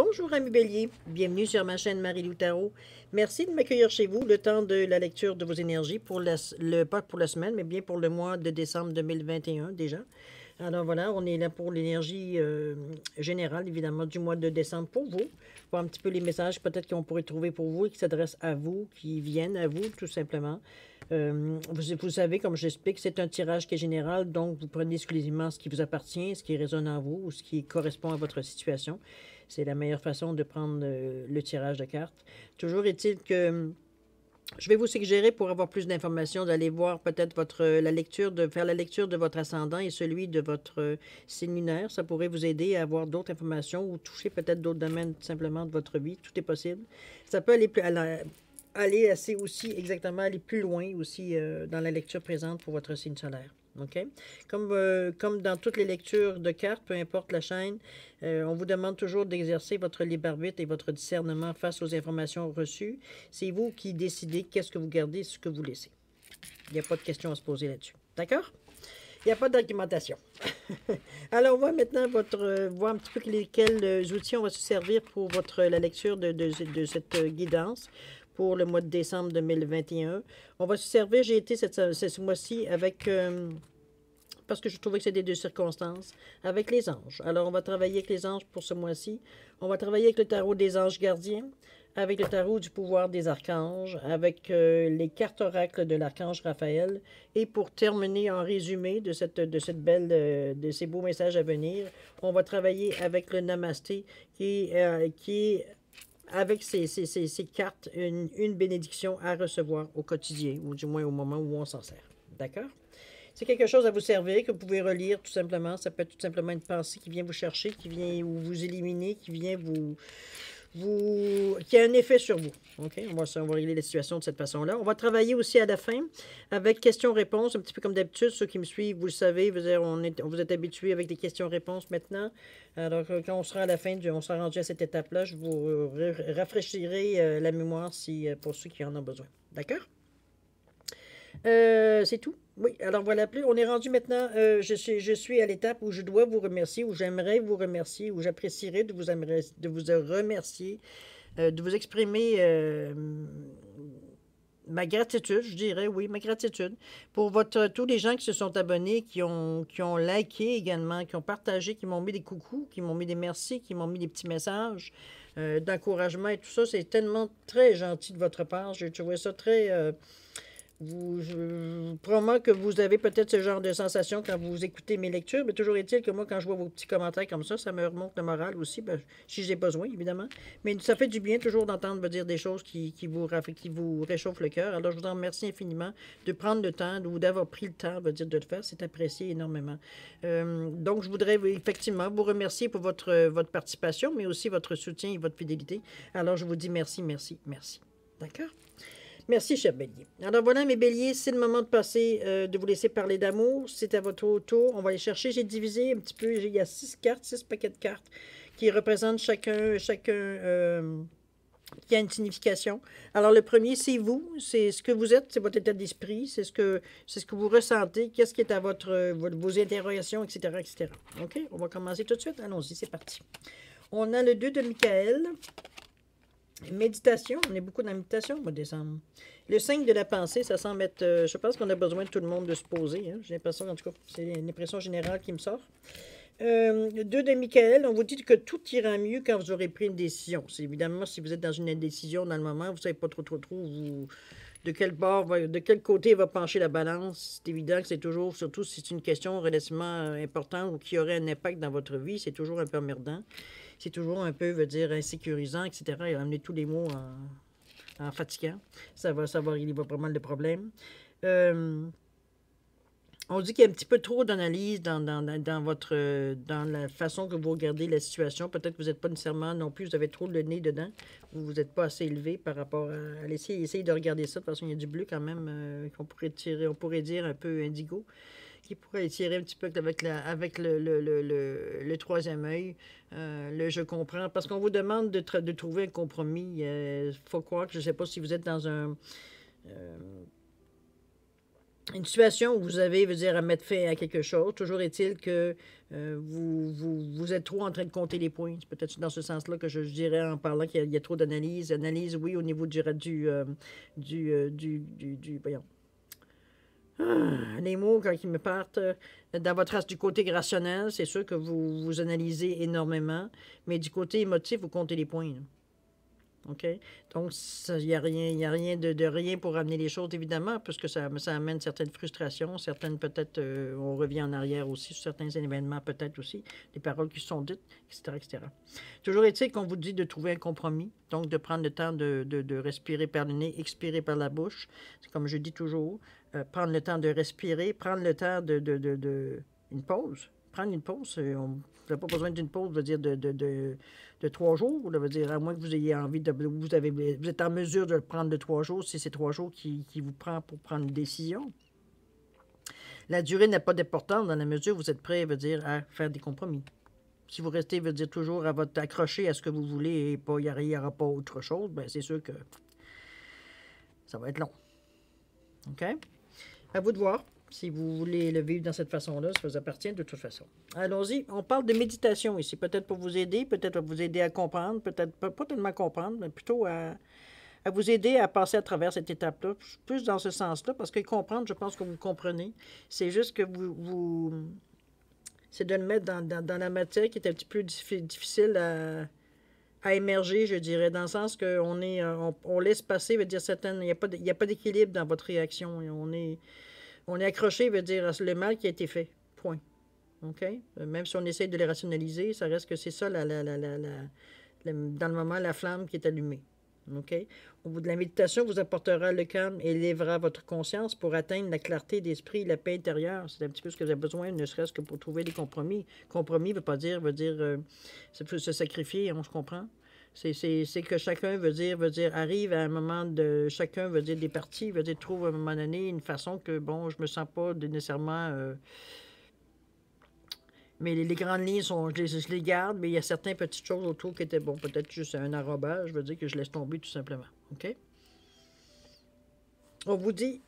Bonjour amis Bélier, bienvenue sur ma chaîne Marie-Lou Tarot. Merci de m'accueillir chez vous le temps de la lecture de vos énergies, pas pour la semaine, mais bien pour le mois de décembre 2021 déjà. Alors voilà, on est là pour l'énergie générale, évidemment, du mois de décembre pour vous. Voir un petit peu les messages peut-être qu'on pourrait trouver pour vous et qui s'adressent à vous, qui viennent à vous, tout simplement. Vous savez, comme j'explique, c'est un tirage qui est général, donc vous prenez exclusivement ce qui vous appartient, ce qui résonne en vous ou ce qui correspond à votre situation. C'est la meilleure façon de prendre le tirage de cartes. Toujours est-il que je vais vous suggérer, pour avoir plus d'informations, d'aller voir peut-être faire la lecture de votre ascendant et celui de votre signe lunaire. Ça pourrait vous aider à avoir d'autres informations ou toucher peut-être d'autres domaines simplement de votre vie. Tout est possible. Ça peut aller assez aussi, exactement, aller plus loin aussi dans la lecture présente pour votre signe solaire. OK? Comme dans toutes les lectures de cartes, peu importe la chaîne, on vous demande toujours d'exercer votre libre arbitre et votre discernement face aux informations reçues. C'est vous qui décidez qu'est-ce que vous gardez et ce que vous laissez. Il n'y a pas de question à se poser là-dessus. D'accord? Il n'y a pas d'argumentation. Alors, on va maintenant voir un petit peu quels outils on va se servir pour la lecture de cette guidance pour le mois de décembre 2021. On va se servir, j'ai été ce mois-ci avec... parce que je trouvais que c'était deux circonstances, avec les anges. Alors, on va travailler avec les anges pour ce mois-ci. On va travailler avec le tarot des anges gardiens, avec le tarot du pouvoir des archanges, avec les cartes oracles de l'archange Raphaël. Et pour terminer en résumé de de ces beaux messages à venir, on va travailler avec le Namasté qui est avec ces cartes, une bénédiction à recevoir au quotidien, ou du moins au moment où on s'en sert. D'accord? C'est quelque chose à vous servir, que vous pouvez relire tout simplement. Ça peut être tout simplement une pensée qui vient vous chercher, qui vient vous éliminer, qui vient qui a un effet sur vous. OK? On va régler la situation de cette façon-là. On va travailler aussi à la fin avec questions-réponses, un petit peu comme d'habitude. Ceux qui me suivent, vous le savez, vous êtes habitués avec des questions-réponses maintenant. Alors, quand on sera à la fin, on sera rendu à cette étape-là, je vous rafraîchirai la mémoire pour ceux qui en ont besoin. D'accord? C'est tout. Oui, alors voilà, on est rendu maintenant, je suis à l'étape où je dois vous remercier, où j'aimerais vous remercier, où j'apprécierais de vous remercier, de vous exprimer ma gratitude, je dirais, oui, ma gratitude pour tous les gens qui se sont abonnés, qui ont liké également, qui ont partagé, qui m'ont mis des coucous, qui m'ont mis des merci, qui m'ont mis des petits messages d'encouragement et tout ça. C'est tellement très gentil de votre part. J'ai trouvé ça très... Probablement que vous avez peut-être ce genre de sensation quand vous écoutez mes lectures, mais toujours est-il que moi, quand je vois vos petits commentaires comme ça me remonte le moral aussi, si j'ai besoin, évidemment. Mais ça fait du bien toujours d'entendre me dire des choses qui vous réchauffent le cœur. Alors, je vous en remercie infiniment de prendre le temps ou d'avoir pris le temps, de le faire. C'est apprécié énormément. Donc, je voudrais effectivement vous remercier pour votre participation, mais aussi votre soutien et votre fidélité. Alors, je vous dis merci, merci, merci. D'accord? Merci, cher Bélier. Alors voilà, mes Béliers, c'est le moment de passer, de vous laisser parler d'amour. C'est à votre tour. On va aller chercher. J'ai divisé un petit peu. Il y a 6 paquets de cartes qui représentent chacun qui a une signification. Alors, le premier, c'est vous. C'est ce que vous êtes. C'est votre état d'esprit. C'est ce que vous ressentez. Qu'est-ce qui est à vos interrogations, etc., etc. OK? On va commencer tout de suite. Allons-y, c'est parti. On a le 2 de Michael. Méditation, on est beaucoup dans la méditation au mois de décembre. Le 5 de la pensée, ça semble être... je pense qu'on a besoin de tout le monde de se poser. Hein. J'ai l'impression, en tout cas, c'est une impression générale qui me sort. 2 de Michael, on vous dit que tout ira mieux quand vous aurez pris une décision. C'est évidemment, si vous êtes dans une indécision dans le moment, vous ne savez pas trop de quel côté va pencher la balance. C'est évident que c'est toujours, surtout si c'est une question relativement importante ou qui aurait un impact dans votre vie, c'est toujours un peu emmerdant. C'est toujours un peu, insécurisant, etc. Et amener tous les mots en fatigant. Ça va régler vraiment le problème. On dit qu'il y a un petit peu trop d'analyse dans la façon que vous regardez la situation. Peut-être que vous n'êtes pas nécessairement non plus, vous avez trop le nez dedans. Vous n'êtes pas assez élevé par rapport à essayer de regarder ça. De toute façon, il y a du bleu quand même qu'on pourrait tirer, on pourrait dire un peu indigo, qui pourrait étirer un petit peu avec le troisième œil. Je comprends. Parce qu'on vous demande de trouver un compromis. Il faut croire que je ne sais pas si vous êtes dans une situation où vous avez, veut dire, à mettre fin à quelque chose. Toujours est-il que vous êtes trop en train de compter les points. C'est peut-être dans ce sens-là que je dirais en parlant qu'il y a trop d'analyse. Analyse, oui, au niveau voyons. Les mots, quand ils me partent, dans votre du côté rationnel, c'est sûr que vous analysez énormément, mais du côté émotif, vous comptez les points. Là. OK? Donc, il n'y a rien de rien pour amener les choses, évidemment, puisque ça amène certaines frustrations, certaines peut-être, on revient en arrière aussi sur certains événements, peut-être aussi, des paroles qui sont dites, etc., etc. Toujours est-il qu'on vous dit de trouver un compromis, donc de prendre le temps de respirer par le nez, expirer par la bouche. C'est comme je dis toujours, prendre le temps de respirer, prendre le temps une pause. Prendre une pause, vous n'avez pas besoin d'une pause, veut dire de 3 jours, ça veut dire, à moins que vous ayez envie vous êtes en mesure de le prendre de 3 jours, si c'est 3 jours qui vous prend pour prendre une décision. La durée n'a pas d'importance dans la mesure où vous êtes prêt, veut dire, à faire des compromis. Si vous restez, veut dire, toujours à votre accroché à ce que vous voulez et pas, il n'y aura pas autre chose, bien, c'est sûr que ça va être long. OK? À vous de voir. Si vous voulez le vivre dans cette façon-là, ça vous appartient de toute façon. Allons-y. On parle de méditation ici. Peut-être pour vous aider, peut-être pour vous aider à comprendre, peut-être pas tellement comprendre, mais plutôt à vous aider à passer à travers cette étape-là. Plus dans ce sens-là, parce que comprendre, je pense que vous comprenez. C'est juste que c'est de le mettre dans la matière qui est un petit peu difficile à émerger, je dirais, dans le sens qu'on on laisse passer, veut dire certaines. Il n'y a pas d'équilibre dans votre réaction. Et on est accroché, veut dire, le mal qui a été fait. Point. OK? Même si on essaie de les rationaliser, ça reste que c'est ça, dans le moment, la flamme qui est allumée. OK? Au bout de la méditation, vous apportera le calme et élèvera votre conscience pour atteindre la clarté d'esprit et la paix intérieure. C'est un petit peu ce que vous avez besoin, ne serait-ce que pour trouver des compromis. Compromis veut pas dire, se sacrifier, on se comprend. C'est que chacun veut dire, arrive à un moment de. Chacun veut dire des parties, veut dire, trouve à un moment donné une façon que, bon, je me sens pas nécessairement. Mais les grandes lignes, je les garde, mais il y a certaines petites choses autour qui étaient, bon, peut-être juste un arrobage, je veux dire que je laisse tomber tout simplement. OK? On vous dit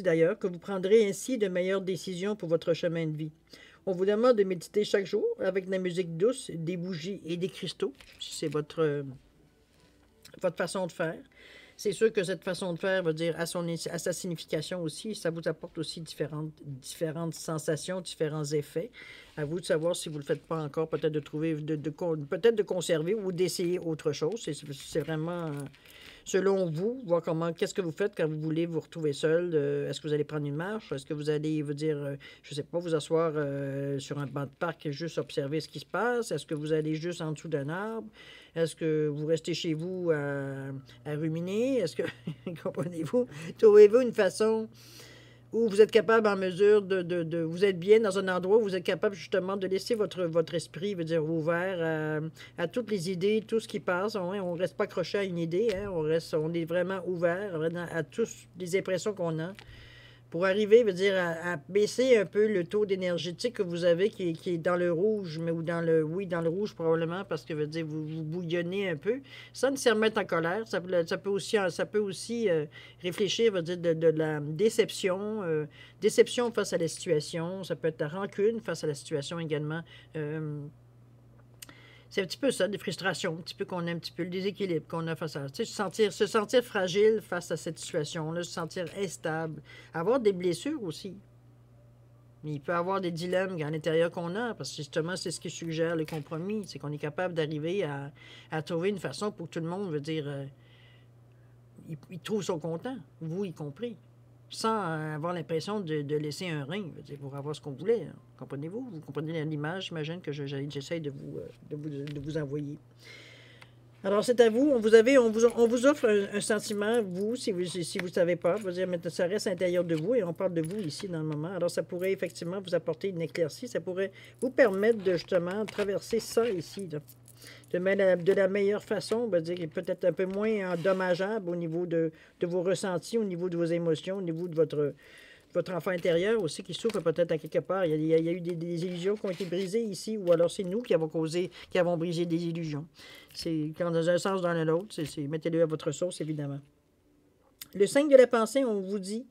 d'ailleurs que vous prendrez ainsi de meilleures décisions pour votre chemin de vie. On vous demande de méditer chaque jour avec de la musique douce, des bougies et des cristaux, si c'est votre façon de faire. C'est sûr que cette façon de faire veut dire à sa signification aussi, ça vous apporte aussi différentes sensations, différents effets. À vous de savoir si vous ne le faites pas encore, peut-être de trouver, peut-être de conserver ou d'essayer autre chose. C'est vraiment selon vous, voir qu'est-ce que vous faites quand vous voulez vous retrouver seul. Est-ce que vous allez prendre une marche? Est-ce que vous allez, je ne sais pas, vous asseoir sur un banc de parc et juste observer ce qui se passe? Est-ce que vous allez juste en dessous d'un arbre? Est-ce que vous restez chez vous à ruminer? Est-ce que, comprenez-vous, trouvez-vous une façon où vous êtes capable en mesure vous êtes bien dans un endroit où vous êtes capable justement de laisser votre esprit, veut dire, ouvert à toutes les idées, tout ce qui passe. On ne reste pas accroché à une idée, hein, on est vraiment ouvert à toutes les impressions qu'on a. Pour arriver, veut dire, à baisser un peu le taux d'énergétique que vous avez qui est dans le rouge, mais ou dans le rouge probablement, parce que veut dire vous bouillonnez un peu, sans nécessairement être en colère. Ça peut aussi réfléchir, veut dire, de la déception, déception face à la situation. Ça peut être la rancune face à la situation également. C'est un petit peu ça, des frustrations, un petit peu qu'on a un petit peu le déséquilibre qu'on a face à ça. Tu sais, se sentir fragile face à cette situation-là, se sentir instable, avoir des blessures aussi. Mais il peut y avoir des dilemmes à l'intérieur qu'on a, parce que justement, c'est ce qui suggère le compromis, c'est qu'on est capable d'arriver à trouver une façon pour que tout le monde, veut dire, il trouve son content, vous y compris, sans avoir l'impression de laisser un rein, veut dire, pour avoir ce qu'on voulait. Hein. Comprenez-vous? Vous comprenez l'image, j'imagine, que j'essaie de vous envoyer. Alors, c'est à vous. On vous offre un sentiment, vous, si vous ne savez pas. Vous dire, mais ça reste à l'intérieur de vous et on parle de vous ici dans le moment. Alors, ça pourrait effectivement vous apporter une éclaircie. Ça pourrait vous permettre de justement traverser ça ici, là, de la meilleure façon, on va dire, peut-être un peu moins endommageable au niveau de vos ressentis, au niveau de vos émotions, au niveau de votre enfant intérieur aussi qui souffre peut-être à quelque part. Il y a eu des illusions qui ont été brisées ici, ou alors c'est nous qui avons brisé des illusions. C'est quand dans un sens, dans l'autre, mettez-le à votre sauce, évidemment. Le 5 de la pensée, on vous dit,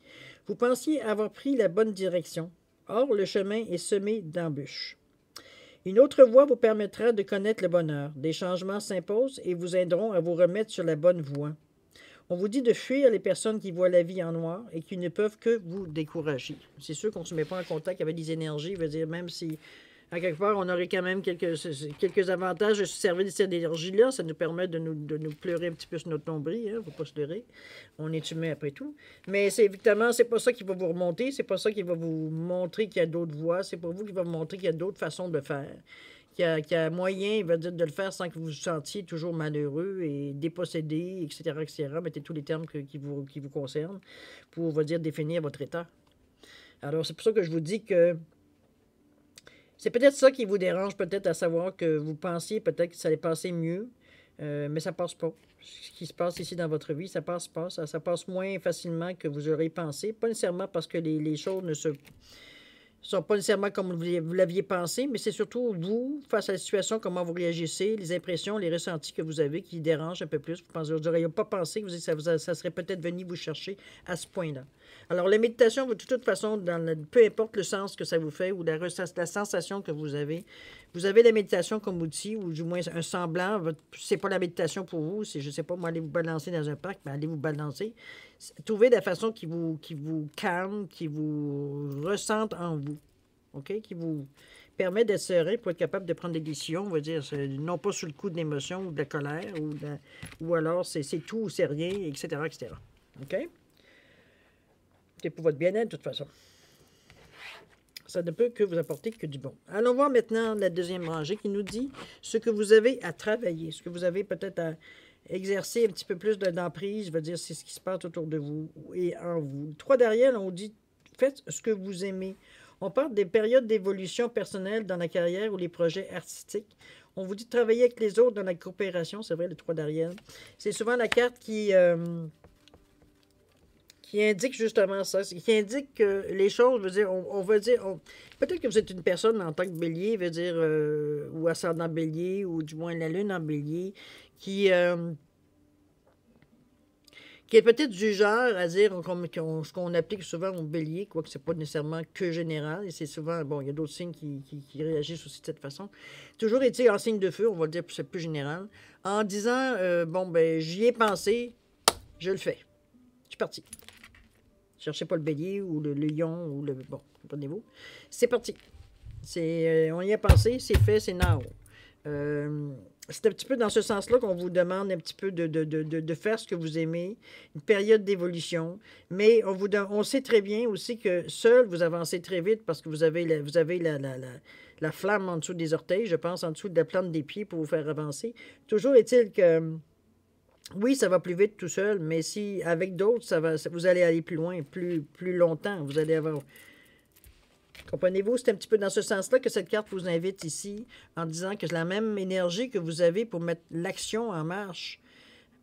vous pensiez avoir pris la bonne direction. Or, le chemin est semé d'embûches. Une autre voie vous permettra de connaître le bonheur. Des changements s'imposent et vous aideront à vous remettre sur la bonne voie. On vous dit de fuir les personnes qui voient la vie en noir et qui ne peuvent que vous décourager. C'est sûr qu'on ne se met pas en contact avec des énergies, veut dire même si, à quelque part, on aurait quand même quelques avantages de se servir de cette énergie-là, ça nous permet de nous pleurer un petit peu sur notre nombril, il ne faut pas se leurrer. On est humain après tout. Mais c'est évidemment, c'est pas ça qui va vous remonter, c'est pas ça qui va vous montrer qu'il y a d'autres voies, c'est pas vous qui va vous montrer qu'il y a d'autres façons de le faire. Qu'il y a moyen, il va dire, de le faire sans que vous vous sentiez toujours malheureux et dépossédé, etc., etc. Mettez tous les termes qui vous concernent pour, on va dire, définir votre état. Alors, c'est pour ça que je vous dis que c'est peut-être ça qui vous dérange, peut-être à savoir que vous pensiez peut-être que ça allait passer mieux, mais ça passe pas. Ce qui se passe ici dans votre vie, ça passe pas. Ça passe moins facilement que vous aurez pensé. Pas nécessairement parce que les choses ne sont pas nécessairement comme vous l'aviez pensé, mais c'est surtout vous, face à la situation, comment vous réagissez, les impressions, les ressentis que vous avez qui dérangent un peu plus. Vous n'auriez pas pensé que ça serait peut-être venu vous chercher à ce point-là. Alors, la méditation, de toute façon, peu importe le sens que ça vous fait ou la sensation que vous avez la méditation comme outil, ou du moins un semblant. C'est pas la méditation pour vous, c'est, je sais pas, moi, allez vous balancer dans un parc, mais allez vous balancer. Trouvez la façon qui vous calme, qui vous ressente en vous, OK? Qui vous permet d'être serein pour être capable de prendre des décisions, on va dire, non pas sous le coup de l'émotion ou de la colère, ou alors c'est tout ou c'est rien, etc., etc. OK? C'est pour votre bien-être, de toute façon. Ça ne peut que vous apporter que du bon. Allons voir maintenant la deuxième rangée qui nous dit ce que vous avez à travailler, ce que vous avez peut-être à exercer un petit peu plus d'emprise, je veux dire, c'est ce qui se passe autour de vous et en vous. 3 derrière, on dit faites ce que vous aimez. On parle des périodes d'évolution personnelle dans la carrière ou les projets artistiques. On vous dit de travailler avec les autres dans la coopération, c'est vrai, le 3 derrière. C'est souvent la carte qui indique justement ça, qui indique que les choses, veut dire, on va dire, peut-être que vous êtes une personne en tant que bélier, veut dire, ou ascendant bélier, ou du moins la lune en bélier, qui est peut-être du genre à dire ce qu'on applique souvent au bélier, quoique c'est pas nécessairement que général, et c'est souvent, bon, il y a d'autres signes qui réagissent aussi de cette façon. Toujours été en signe de feu, on va dire, c'est plus général, en disant, bon, ben, j'y ai pensé, je le fais. Je suis parti. Cherchez pas le bélier ou le lion ou le... Bon, comprenez-vous? C'est parti. On y a pensé, c'est fait, c'est now. C'est un petit peu dans ce sens-là qu'on vous demande un petit peu de faire ce que vous aimez, une période d'évolution, mais on sait très bien aussi que seul, vous avancez très vite parce que vous avez la flamme en dessous des orteils, je pense, en dessous de la plante des pieds pour vous faire avancer. Toujours est-il que... Oui, ça va plus vite tout seul, mais si avec d'autres, vous allez aller plus loin, plus longtemps. Vous allez avoir... Comprenez-vous, c'est un petit peu dans ce sens-là que cette carte vous invite ici, en disant que c'est la même énergie que vous avez pour mettre l'action en marche.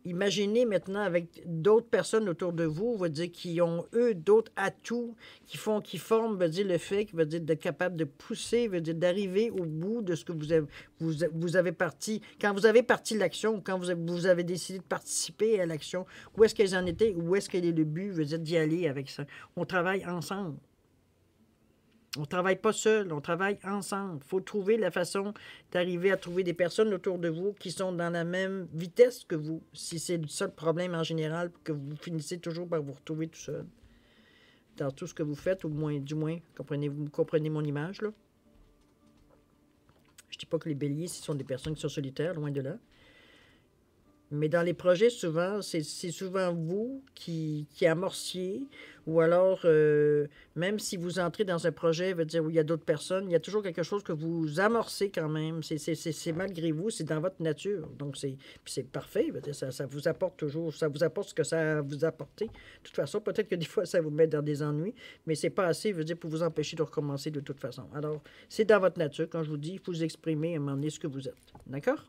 Imaginez maintenant avec d'autres personnes autour de vous, veut dire, qui ont, eux, d'autres atouts qui forment, veut dire, le fait, veut dire, d'être capable de pousser, veut dire, d'arriver au bout de ce que vous avez parti. Quand vous avez parti l'action, quand vous avez décidé de participer à l'action, où est-ce qu'elles en étaient, où est-ce qu'elle est le but, veut dire, d'y aller avec ça. On travaille ensemble. On ne travaille pas seul, on travaille ensemble. Il faut trouver la façon d'arriver à trouver des personnes autour de vous qui sont dans la même vitesse que vous. Si c'est ça le problème en général, que vous finissez toujours par vous retrouver tout seul. Dans tout ce que vous faites, ou du moins, vous comprenez mon image, là. Je ne dis pas que les béliers, ce sont des personnes qui sont solitaires, loin de là. Mais dans les projets, souvent, c'est souvent vous qui amorciez, ou alors, même si vous entrez dans un projet, veut dire où il y a d'autres personnes, il y a toujours quelque chose que vous amorcez quand même. C'est malgré vous, c'est dans votre nature. Donc, c'est parfait. Veut dire, ça vous apporte toujours, ça vous apporte ce que ça vous a apporté. De toute façon, peut-être que des fois, ça vous met dans des ennuis, mais c'est pas assez, veut dire, pour vous empêcher de recommencer de toute façon. Alors, c'est dans votre nature. Quand je vous dis, il faut vous exprimer à un moment donné ce que vous êtes. D'accord?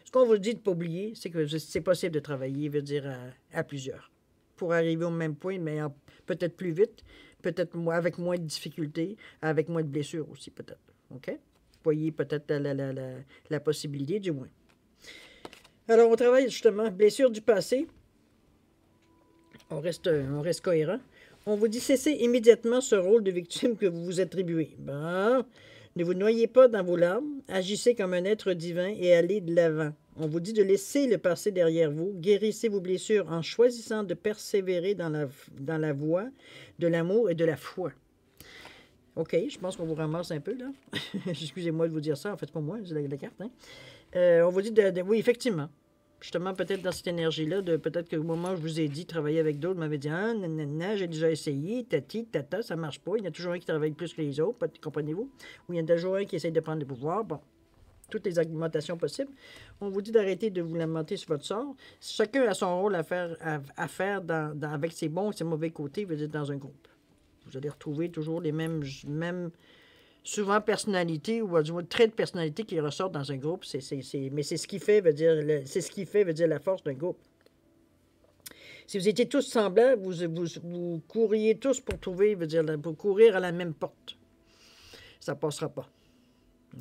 Ce qu'on vous dit de ne pas oublier, c'est que c'est possible de travailler, veut dire, à plusieurs. Pour arriver au même point, mais peut-être plus vite, peut-être avec moins de difficultés, avec moins de blessures aussi, peut-être. OK? Voyez peut-être la possibilité, du moins. Alors, on travaille justement, blessures du passé. On reste cohérent. On vous dit cessez immédiatement ce rôle de victime que vous vous attribuez. Bon, ne vous noyez pas dans vos larmes, agissez comme un être divin et allez de l'avant. On vous dit de laisser le passé derrière vous, guérissez vos blessures en choisissant de persévérer dans la voie de l'amour et de la foi. OK, je pense qu'on vous ramasse un peu, là. Excusez-moi de vous dire ça, en fait, c'est pas moi, c'est la carte, hein. On vous dit oui, effectivement. Justement, peut-être dans cette énergie-là, peut-être qu'au moment où je vous ai dit travailler avec d'autres, vous m'avez dit ah, nanana, j'ai déjà essayé, tati, tata, ça marche pas. Il y en a toujours un qui travaille plus que les autres, comprenez-vous? Ou il y en a toujours un qui essaie de prendre le pouvoir. Bon, toutes les argumentations possibles. On vous dit d'arrêter de vous lamenter sur votre sort. Chacun a son rôle à faire avec ses bons et ses mauvais côtés, vous êtes dans un groupe. Vous allez retrouver toujours les mêmes souvent personnalité ou du moins traits de personnalité qui ressortent dans un groupe. Mais c'est ce qui fait, veut dire la force d'un groupe. Si vous étiez tous semblables, vous courriez tous pour trouver, pour courir à la même porte. Ça ne passera pas.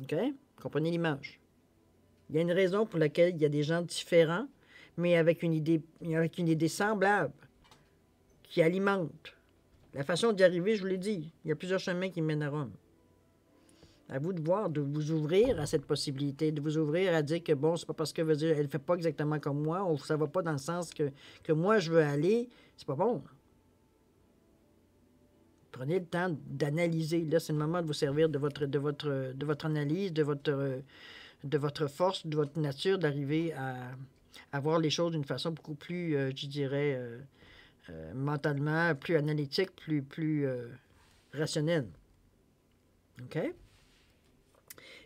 OK? Comprenez l'image. Il y a une raison pour laquelle il y a des gens différents, mais avec une idée semblable qui alimente. La façon d'y arriver, je vous l'ai dit, il y a plusieurs chemins qui mènent à Rome. À vous de voir, de vous ouvrir à cette possibilité, de vous ouvrir à dire que bon, c'est pas parce que elle ne fait pas exactement comme moi, ou ça va pas dans le sens que moi je veux aller, c'est pas bon. Prenez le temps d'analyser. Là, c'est le moment de vous servir de votre analyse, de votre force, de votre nature, d'arriver à voir les choses d'une façon beaucoup plus, je dirais, mentalement, plus analytique, plus rationnelle. OK?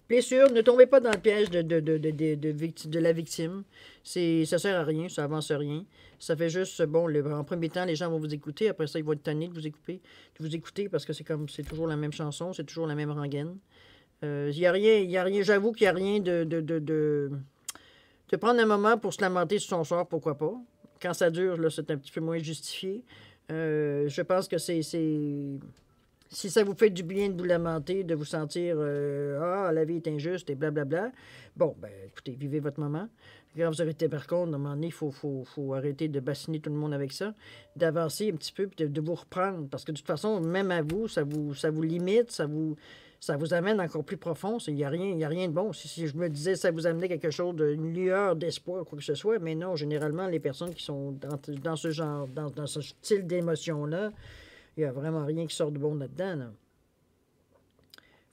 Blessure, ne tombez pas dans le piège de la victime. Ça sert à rien, ça avance rien. Ça fait juste, bon, en premier temps, les gens vont vous écouter. Après ça, ils vont être tannés de vous écouter parce que c'est toujours la même chanson, c'est toujours la même rengaine. Il y a rien, j'avoue qu'il n'y a rien de prendre un moment pour se lamenter sur son sort, pourquoi pas. Quand ça dure, là, c'est un petit peu moins justifié. Je pense que si ça vous fait du bien de vous lamenter, de vous sentir la vie est injuste et blablabla, bon, ben écoutez, vivez votre moment. Quand vous arrêtez, par contre, à un moment donné, il faut arrêter de bassiner tout le monde avec ça, d'avancer un petit peu, puis de vous reprendre. Parce que de toute façon, même à vous, ça vous limite, ça vous amène encore plus profond. Il n'y a rien de bon. Si je me disais ça vous amenait quelque chose, une lueur d'espoir, quoi que ce soit, mais non, généralement, les personnes qui sont dans ce genre, dans ce style d'émotion-là, il n'y a vraiment rien qui sort de bon là-dedans. Là.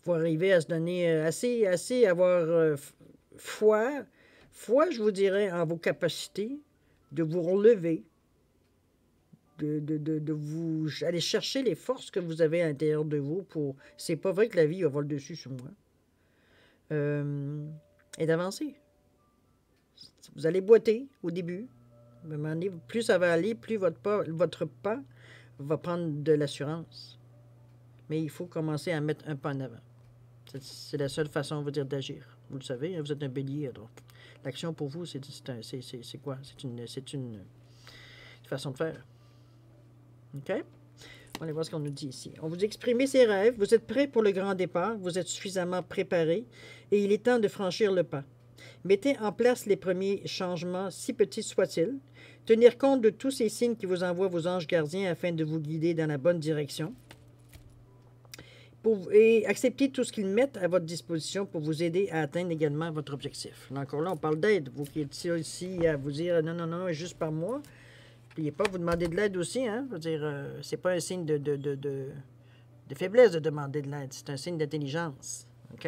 Faut arriver à se donner assez avoir foi, je vous dirais, en vos capacités de vous relever, de vous aller chercher les forces que vous avez à l'intérieur de vous pour... C'est pas vrai que la vie va voler dessus sur moi. Et d'avancer. Vous allez boiter au début. À un moment donné, plus ça va aller, plus votre pas va prendre de l'assurance. Mais il faut commencer à mettre un pas en avant. C'est la seule façon, on va dire, d'agir. Vous le savez, hein, vous êtes un bélier. Alors, l'action pour vous, c'est quoi? C'est une façon de faire. OK? On va aller voir ce qu'on nous dit ici. On vous exprime ses rêves. Vous êtes prêt pour le grand départ. Vous êtes suffisamment préparé. Et il est temps de franchir le pas. Mettez en place les premiers changements, si petits soient-ils. Tenir compte de tous ces signes qui vous envoient vos anges gardiens afin de vous guider dans la bonne direction. Et accepter tout ce qu'ils mettent à votre disposition pour vous aider à atteindre également votre objectif. Là, encore là, on parle d'aide. Vous qui êtes ici à vous dire non, juste par moi. N'oubliez pas, vous demandez de l'aide aussi. Hein? Je veux dire, c'est pas un signe de faiblesse de demander de l'aide. C'est un signe d'intelligence. OK?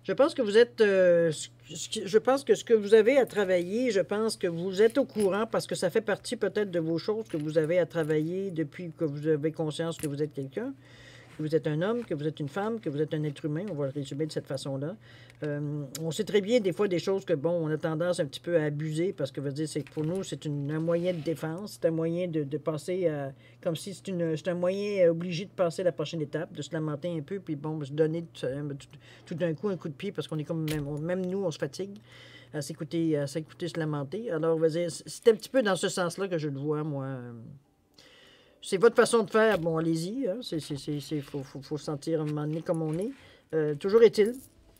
Je pense que vous êtes... je pense que ce que vous avez à travailler, je pense que vous êtes au courant parce que ça fait partie peut-être de vos choses que vous avez à travailler depuis que vous avez conscience que vous êtes quelqu'un. Que vous êtes un homme, que vous êtes une femme, que vous êtes un être humain. On va le résumer de cette façon-là. On sait très bien des fois des choses que, bon, on a tendance un petit peu à abuser parce que, pour nous, c'est un moyen de défense. C'est un moyen de passer à... Comme si c'est un moyen obligé de passer à la prochaine étape, de se lamenter un peu, puis bon, se donner tout d'un coup un coup de pied parce qu'on est comme... Même nous, on se fatigue à s'écouter se lamenter. Alors, c'est un petit peu dans ce sens-là que je le vois, moi... C'est votre façon de faire, bon, allez-y. Hein, faut sentir un moment donné comme on est. Toujours est-il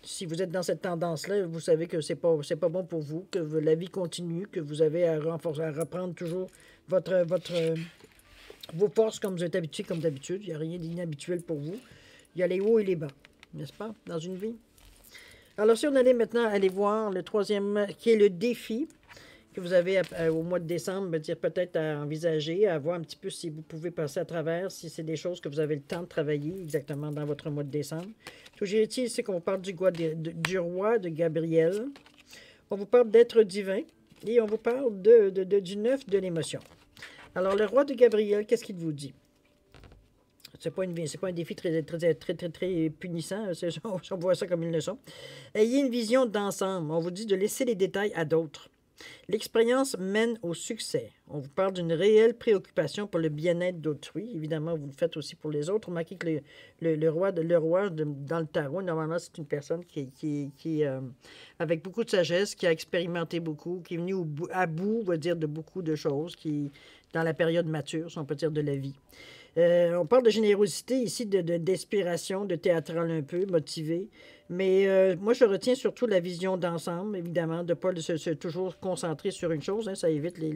si vous êtes dans cette tendance-là, vous savez que c'est pas bon pour vous, que la vie continue, que vous avez à renforcer, à reprendre toujours vos forces comme vous êtes habitué, comme d'habitude. Il n'y a rien d'inhabituel pour vous. Il y a les hauts et les bas, n'est-ce pas, dans une vie? Alors, si on allait maintenant aller voir le troisième, qui est le défi que vous avez au mois de décembre, dire peut-être à envisager, à voir un petit peu si vous pouvez passer à travers, si c'est des choses que vous avez le temps de travailler exactement dans votre mois de décembre. Toujours est-il ici qu'on vous parle du roi de Gabriel. On vous parle d'être divin et on vous parle du neuf de l'émotion. Alors, le roi de Gabriel, qu'est-ce qu'il vous dit? C'est pas un défi très punissant. On voit ça comme une leçon. Ayez une vision d'ensemble. On vous dit de laisser les détails à d'autres. L'expérience mène au succès. On vous parle d'une réelle préoccupation pour le bien-être d'autrui. Évidemment, vous le faites aussi pour les autres. Remarquez que le roi dans le tarot, normalement, c'est une personne qui avec beaucoup de sagesse, qui a expérimenté beaucoup, qui est venue à bout, on va dire, de beaucoup de choses, qui dans la période mature, si on peut dire, de la vie. On parle de générosité ici, d'inspiration, de théâtral un peu, motivé. Mais moi, je retiens surtout la vision d'ensemble, évidemment, de ne pas se toujours concentrer sur une chose. Hein, ça évite les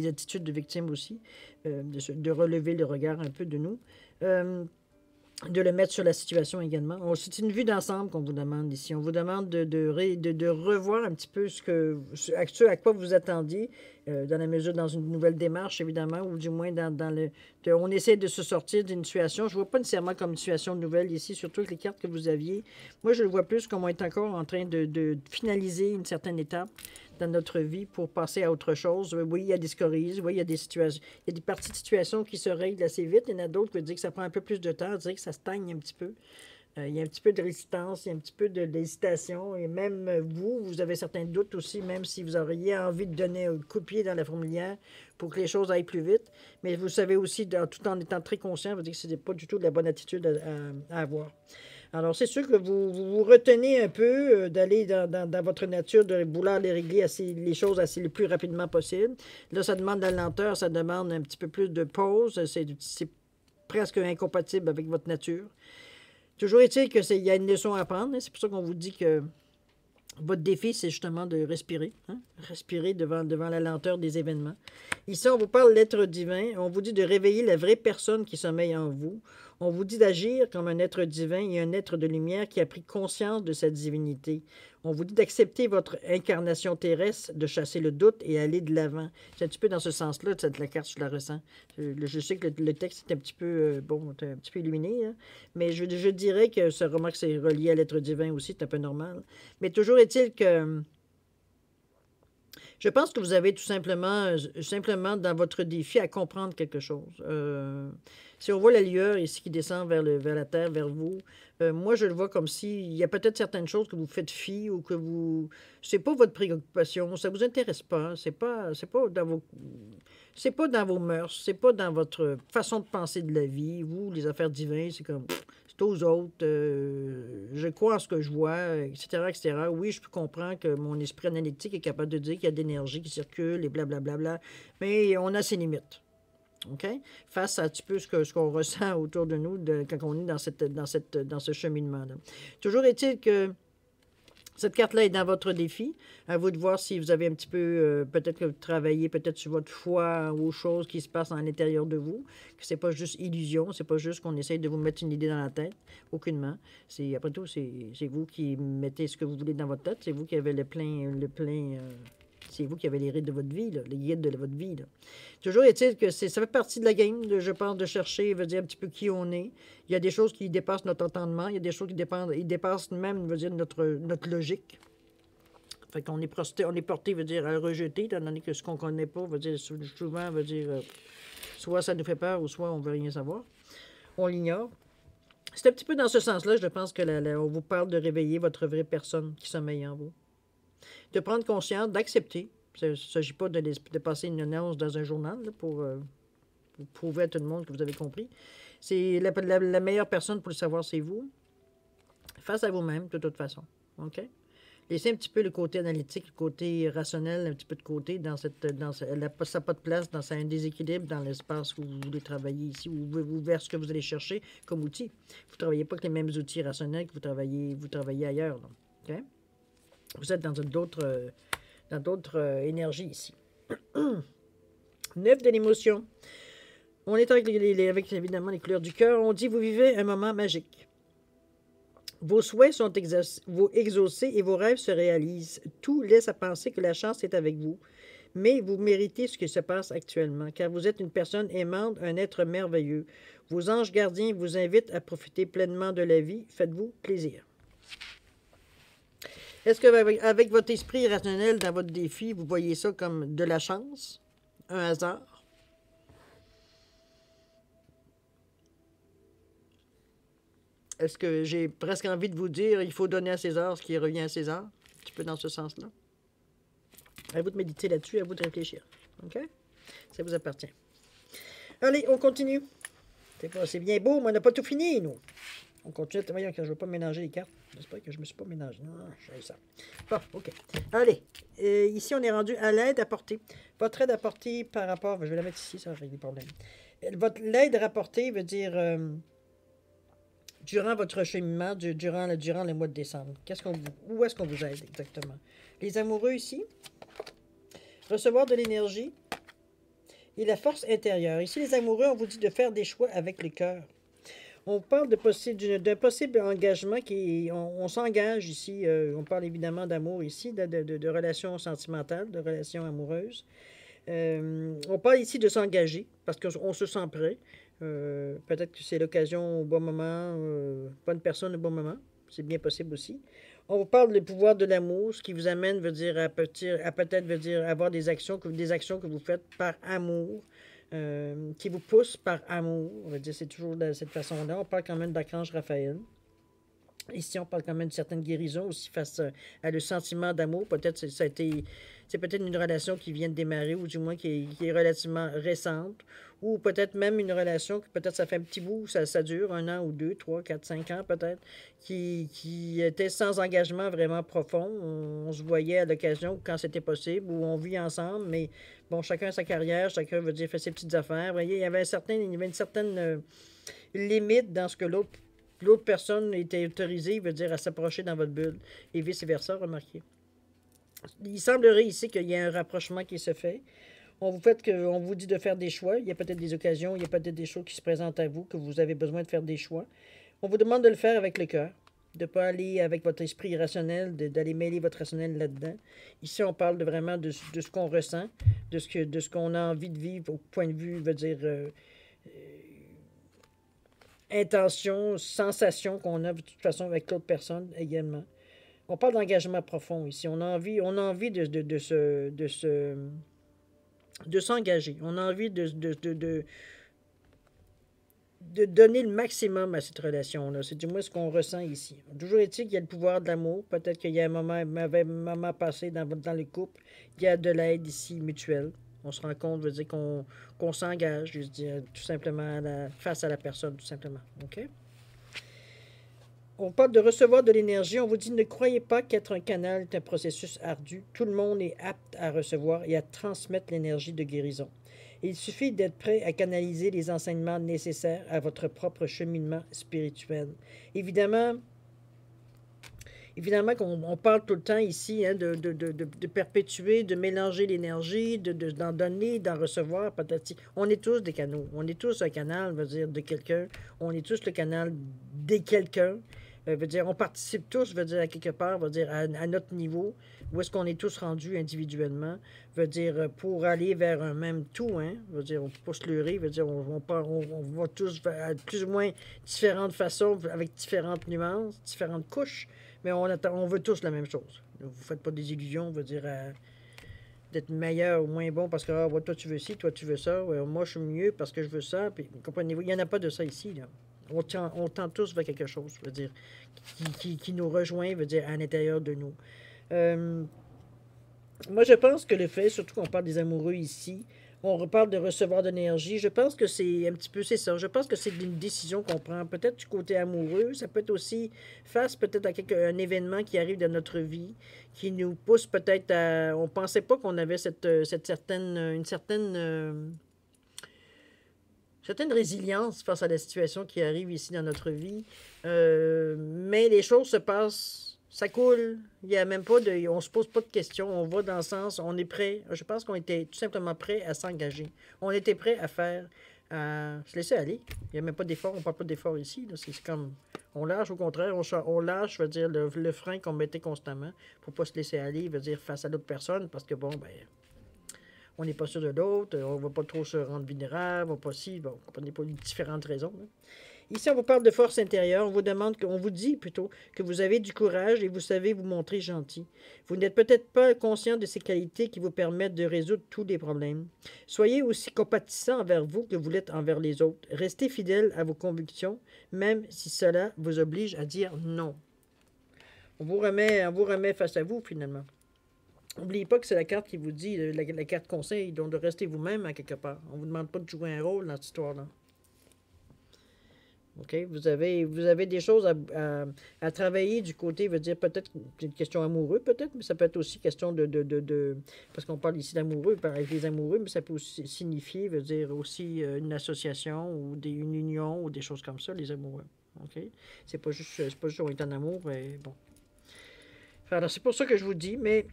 attitudes de victimes aussi, de relever le regard un peu de nous. De le mettre sur la situation également. C'est une vue d'ensemble qu'on vous demande ici. On vous demande de revoir un petit peu ce à quoi vous attendiez, dans la mesure, dans une nouvelle démarche, évidemment, ou du moins on essaie de se sortir d'une situation. Je ne vois pas nécessairement comme une situation nouvelle ici, surtout avec les cartes que vous aviez. Moi, je le vois plus comme on est encore en train de finaliser une certaine étape dans notre vie pour passer à autre chose. Oui, il y a des scories, oui, il y a des situations, il y a des parties de situation qui se règlent assez vite. Il y en a d'autres qui veulent dire que ça prend un peu plus de temps, dire que ça stagne un petit peu. Il y a un petit peu de résistance, il y a un petit peu d'hésitation. Et même vous avez certains doutes aussi, même si vous auriez envie de donner un coup de pied dans la fourmilière pour que les choses aillent plus vite. Mais vous savez aussi, tout en étant très conscient, vous dire que ce n'est pas du tout de la bonne attitude à avoir. Alors, c'est sûr que vous retenez un peu d'aller dans votre nature, de vouloir les régler les choses le plus rapidement possible. Là, ça demande de la lenteur, ça demande un petit peu plus de pause. C'est presque incompatible avec votre nature. Toujours est-il qu'il y a une leçon à apprendre. Hein? C'est pour ça qu'on vous dit que votre défi, c'est justement de respirer. Hein? Respirer devant la lenteur des événements. Ici, on vous parle de l'être divin. On vous dit de réveiller la vraie personne qui sommeille en vous. On vous dit d'agir comme un être divin et un être de lumière qui a pris conscience de sa divinité. On vous dit d'accepter votre incarnation terrestre, de chasser le doute et aller de l'avant. C'est un petit peu dans ce sens-là, la carte, je la ressens. Je sais que le texte est un petit peu, un petit peu illuminé, hein, mais je dirais que ce remarque, c'est relié à l'être divin aussi, c'est un peu normal. Mais toujours est-il que je pense que vous avez tout simplement dans votre défi à comprendre quelque chose. Si on voit la lueur ici qui descend vers la terre, vers vous, moi je le vois comme il y a peut-être certaines choses que vous faites fi ou que c'est pas votre préoccupation, ça vous intéresse pas, c'est pas dans vos mœurs, c'est pas dans votre façon de penser de la vie. Vous, les affaires divines, c'est comme c'est aux autres, je crois en ce que je vois, etc., etc. Oui, je peux comprendre que mon esprit analytique est capable de dire qu'il y a de l'énergie qui circule et blablabla, mais on a ses limites. OK? Face à un petit peu ce qu'on ressent autour de nous quand on est dans ce cheminement-là. Toujours est-il que cette carte-là est dans votre défi. À vous de voir si vous avez un petit peu, peut-être que vous travaillez peut-être sur votre foi aux choses qui se passent à l'intérieur de vous, que c'est pas juste illusion, c'est pas juste qu'on essaye de vous mettre une idée dans la tête, aucunement. Après tout, c'est vous qui mettez ce que vous voulez dans votre tête, c'est vous qui avez c'est vous qui avez les rides de votre vie, là, les guides de votre vie. Là. Toujours est-il que ça fait partie de la game, je pense, de chercher, veut dire un petit peu qui on est. Il y a des choses qui dépassent notre entendement, il y a des choses qui dépassent même, veut dire, notre logique. Fait qu'on est porté, veut dire, à le rejeter, étant donné que ce qu'on ne connaît pas, veut dire, souvent, veut dire, soit ça nous fait peur, ou soit on ne veut rien savoir. On l'ignore. C'est un petit peu dans ce sens-là, je pense que on vous parle de réveiller votre vraie personne qui sommeille en vous. De prendre conscience, d'accepter. Il ne s'agit pas de passer une annonce dans un journal là, pour prouver à tout le monde que vous avez compris. C'est la meilleure personne pour le savoir, c'est vous. Face à vous-même, de toute façon. OK? Laissez un petit peu le côté analytique, le côté rationnel, un petit peu de côté ça n'a pas de place, c'est un déséquilibre dans l'espace où vous voulez travailler ici, ou vers ce que vous allez chercher comme outil. Vous ne travaillez pas avec les mêmes outils rationnels que vous travaillez ailleurs. Là. Okay? Vous êtes dans d'autres énergies ici. 9 de l'émotion. On est avec évidemment les couleurs du cœur. On dit vous vivez un moment magique. Vos souhaits sont exaucés et vos rêves se réalisent. Tout laisse à penser que la chance est avec vous. Mais vous méritez ce qui se passe actuellement, car vous êtes une personne aimante, un être merveilleux. Vos anges gardiens vous invitent à profiter pleinement de la vie. Faites-vous plaisir. Est-ce qu'avec votre esprit rationnel dans votre défi, vous voyez ça comme de la chance, un hasard? Est-ce que j'ai presque envie de vous dire il faut donner à César ce qui revient à César? Un petit peu dans ce sens-là. À vous de méditer là-dessus, à vous de réfléchir. OK? Ça vous appartient. Allez, on continue. C'est bien beau, mais on n'a pas tout fini, nous. On continue. Voyons que je ne veux pas mélanger les cartes. J'espère que je ne me suis pas mélangé. Non, j'ai ça. Bon, OK. Allez. Ici, on est rendu à l'aide apportée. Votre aide apportée par rapport... Je vais la mettre ici, ça va régler le problème. L'aide apportée veut dire... durant votre cheminement, durant le mois de décembre. Où est-ce qu'on vous aide exactement? Les amoureux ici, recevoir de l'énergie et la force intérieure. Ici, les amoureux, on vous dit de faire des choix avec le cœur. On parle d'un possible engagement on s'engage ici, on parle évidemment d'amour ici, de relations sentimentales, de relations amoureuses. On parle ici de s'engager parce qu'on se sent prêt. Peut-être que c'est l'occasion au bon moment, bonne personne au bon moment. C'est bien possible aussi. On vous parle du pouvoir de l'amour, ce qui vous amène veut dire avoir des actions que vous faites par amour, qui vous poussent par amour. On va dire c'est toujours de cette façon-là. On parle quand même d'Archange Raphaël. Ici, on parle quand même de certaines guérisons aussi face à le sentiment d'amour. Peut-être c'est peut-être une relation qui vient de démarrer ou du moins qui est relativement récente. Ou peut-être même une relation que peut-être ça fait un petit bout, ça dure 1 an ou 2, 3, 4, 5 ans peut-être, qui était sans engagement vraiment profond. On se voyait à l'occasion quand c'était possible, ou on vit ensemble, mais bon, chacun a sa carrière, chacun veut dire fait ses petites affaires. Vous voyez, il y avait une certaine limite dans ce que l'autre personne était autorisée, veut dire à s'approcher dans votre bulle, et vice-versa, remarquez. Il semblerait ici qu'il y ait un rapprochement qui se fait. On vous dit de faire des choix. Il y a peut-être des occasions, il y a peut-être des choses qui se présentent à vous, que vous avez besoin de faire des choix. On vous demande de le faire avec le cœur, de ne pas aller avec votre esprit irrationnel, d'aller mêler votre rationnel là-dedans. Ici, on parle vraiment de ce qu'on ressent, de ce qu'on a envie de vivre au point de vue, veut dire... intention, sensation qu'on a de toute façon avec l'autre personne également. On parle d'engagement profond ici. On a envie de s'engager. On a envie de donner le maximum à cette relation-là. C'est du moins ce qu'on ressent ici. Toujours est-il qu'il y a le pouvoir de l'amour. Peut-être qu'il y a un mauvais moment passé dans le couple. Il y a de l'aide ici mutuelle. On se rend compte, veut dire qu'on s'engage, je veux dire, tout simplement face à la personne, tout simplement. OK? On parle de recevoir de l'énergie. On vous dit, ne croyez pas qu'être un canal est un processus ardu. Tout le monde est apte à recevoir et à transmettre l'énergie de guérison. Il suffit d'être prêt à canaliser les enseignements nécessaires à votre propre cheminement spirituel. Évidemment qu'on parle tout le temps ici de perpétuer, de mélanger l'énergie, d'en donner, d'en recevoir. Patati. On est tous des canaux. On est tous un canal, veut dire, de quelqu'un. On est tous le canal des quelqu'un. Veut dire, on participe tous, veut dire, à quelque part, veut dire, à notre niveau, où est-ce qu'on est tous rendus individuellement, veut dire, pour aller vers un même tout, hein, veut dire, on ne peut pas se leurrer, veut dire, on va tous à plus ou moins différentes façons, avec différentes nuances, différentes couches, mais on veut tous la même chose. Vous ne faites pas des illusions, veut dire, d'être meilleur ou moins bon parce que toi tu veux ci, toi tu veux ça, moi je suis mieux parce que je veux ça, puis comprenez-vous, il n'y en a pas de ça ici, là. On tend tous vers quelque chose, veut dire, qui nous rejoint, veut dire, à l'intérieur de nous. Moi, je pense que le fait, surtout qu'on parle des amoureux ici, On reparle de recevoir de l'énergie. Je pense que c'est un petit peu, c'est ça. Je pense que c'est une décision qu'on prend. Peut-être du côté amoureux. Ça peut être aussi face peut-être à un événement qui arrive dans notre vie, qui nous pousse peut-être à... On pensait pas qu'on avait cette certaine, une certaine résilience face à la situation qui arrive ici dans notre vie. Mais les choses se passent, ça coule. Il y a même pas de, on se pose pas de questions. On va dans le sens, on est prêt. Je pense qu'on était tout simplement prêt à s'engager. On était prêt à faire, à se laisser aller. Il n'y a même pas d'effort. On parle pas d'effort ici. C'est comme, on lâche au contraire. On lâche, je veux dire, le frein qu'on mettait constamment pour pas se laisser aller, je veux dire, face à l'autre personne, parce que bon, ben on n'est pas sûr de l'autre, on ne va pas trop se rendre vulnérable, on va pas si, bon, on comprenez pas les différentes raisons. Là. Ici, on vous parle de force intérieure, on vous demande, on vous dit plutôt que vous avez du courage et vous savez vous montrer gentil. Vous n'êtes peut-être pas conscient de ces qualités qui vous permettent de résoudre tous les problèmes. Soyez aussi compatissant envers vous que vous l'êtes envers les autres. Restez fidèle à vos convictions, même si cela vous oblige à dire non. On vous remet face à vous, finalement. N'oubliez pas que c'est la carte qui vous dit, la carte conseil, donc de rester vous-même à quelque part. On ne vous demande pas de jouer un rôle dans cette histoire-là. OK? Vous avez des choses à travailler du côté, veut dire peut-être une question amoureuse, peut-être, mais ça peut être aussi question parce qu'on parle ici d'amoureux, avec les amoureux, mais ça peut aussi signifier, veut dire aussi une association ou une union ou des choses comme ça, les amoureux. OK? C'est pas juste on est en amour, mais bon. Alors, c'est pour ça que je vous dis, mais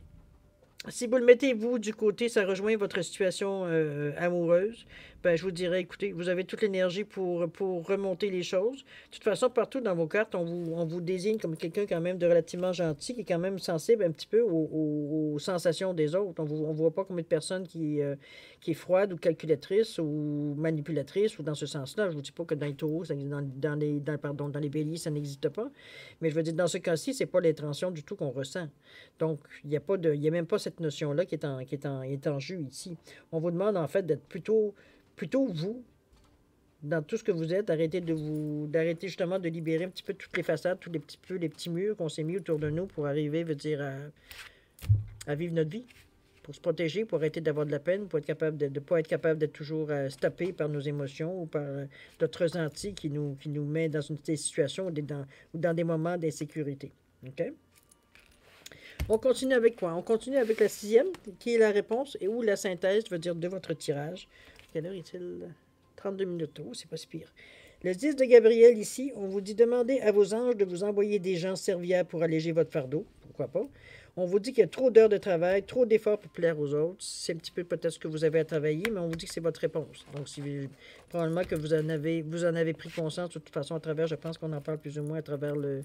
si vous le mettez, vous, du côté, ça rejoint votre situation amoureuse, ben, je vous dirais, écoutez, vous avez toute l'énergie pour remonter les choses. De toute façon, partout dans vos cartes, on vous désigne comme quelqu'un quand même de relativement gentil, qui est quand même sensible un petit peu aux sensations des autres. On ne voit pas comme une personne qui est froide ou calculatrice ou manipulatrice ou dans ce sens-là. Je ne vous dis pas que dans les taureaux, dans les béliers, ça n'existe pas. Mais je veux dire, dans ce cas-ci, ce n'est pas l'intention du tout qu'on ressent. Donc, il n'y a même pas cette notion-là qui est en jeu ici. On vous demande en fait d'être plutôt vous, dans tout ce que vous êtes, d'arrêter justement de libérer un petit peu toutes les façades, tous les petits murs qu'on s'est mis autour de nous pour arriver, veut dire, à vivre notre vie, pour se protéger, pour arrêter d'avoir de la peine, pour être capable de ne pas être capable d'être toujours stoppé par nos émotions ou par notre ressenti qui nous met dans des situations ou dans des moments d'insécurité. OK? On continue avec quoi? On continue avec la 6e, qui est la réponse, et où la synthèse veut dire de votre tirage. Quelle heure est-il? 32 minutes. Oh, c'est pas si pire. Le 10 de Gabriel, ici, on vous dit demandez à vos anges de vous envoyer des gens serviables pour alléger votre fardeau. Pourquoi pas? On vous dit qu'il y a trop d'heures de travail, trop d'efforts pour plaire aux autres. C'est un petit peu peut-être ce que vous avez à travailler, mais on vous dit que c'est votre réponse. Donc, probablement que vous en avez pris conscience de toute façon à travers, je pense qu'on en parle plus ou moins à travers le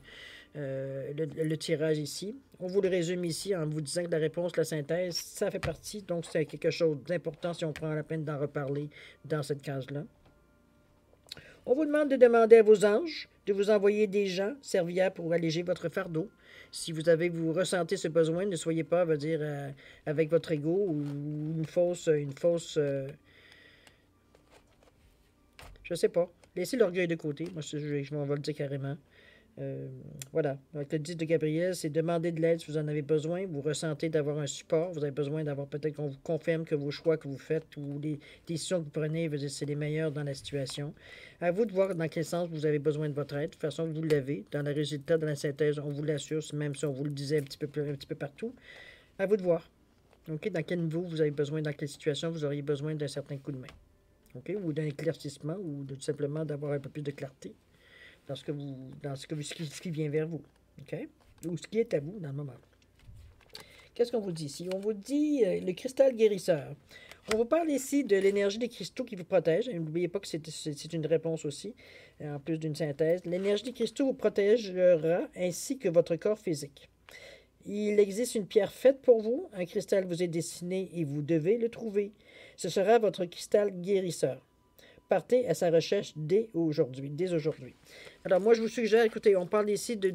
tirage ici. On vous le résume ici en vous disant que la réponse, la synthèse, ça fait partie. Donc, c'est quelque chose d'important si on prend la peine d'en reparler dans cette case-là. On vous demande de demander à vos anges de vous envoyer des gens serviables pour alléger votre fardeau. Si vous ressentez ce besoin, ne soyez pas, avec votre ego ou une fausse, je sais pas. Laissez l'orgueil de côté. Moi, je m'en vais le dire carrément. Voilà. Avec le 10 de Gabriel, c'est demander de l'aide si vous en avez besoin. Vous ressentez d'avoir un support. Vous avez besoin d'avoir peut-être qu'on vous confirme que vos choix que vous faites ou les décisions que vous prenez, c'est les meilleures dans la situation. À vous de voir dans quel sens vous avez besoin de votre aide. De toute façon, vous l'avez. Dans le résultat de la synthèse, on vous l'assure, même si on vous le disait un petit peu partout. À vous de voir. OK? Dans quel niveau vous avez besoin, dans quelle situation vous auriez besoin d'un certain coup de main. OK? Ou d'un éclaircissement ou tout simplement d'avoir un peu plus de clarté dans ce qui vient vers vous. OK? Ou ce qui est à vous dans le moment. Qu'est-ce qu'on vous dit ici? On vous dit le cristal guérisseur. On vous parle ici de l'énergie des cristaux qui vous protège. N'oubliez pas que c'est une réponse aussi, en plus d'une synthèse. L'énergie des cristaux vous protégera ainsi que votre corps physique. Il existe une pierre faite pour vous. Un cristal vous est destiné et vous devez le trouver. Ce sera votre cristal guérisseur. Partez à sa recherche dès aujourd'hui. Alors, moi, je vous suggère, écoutez, on parle ici de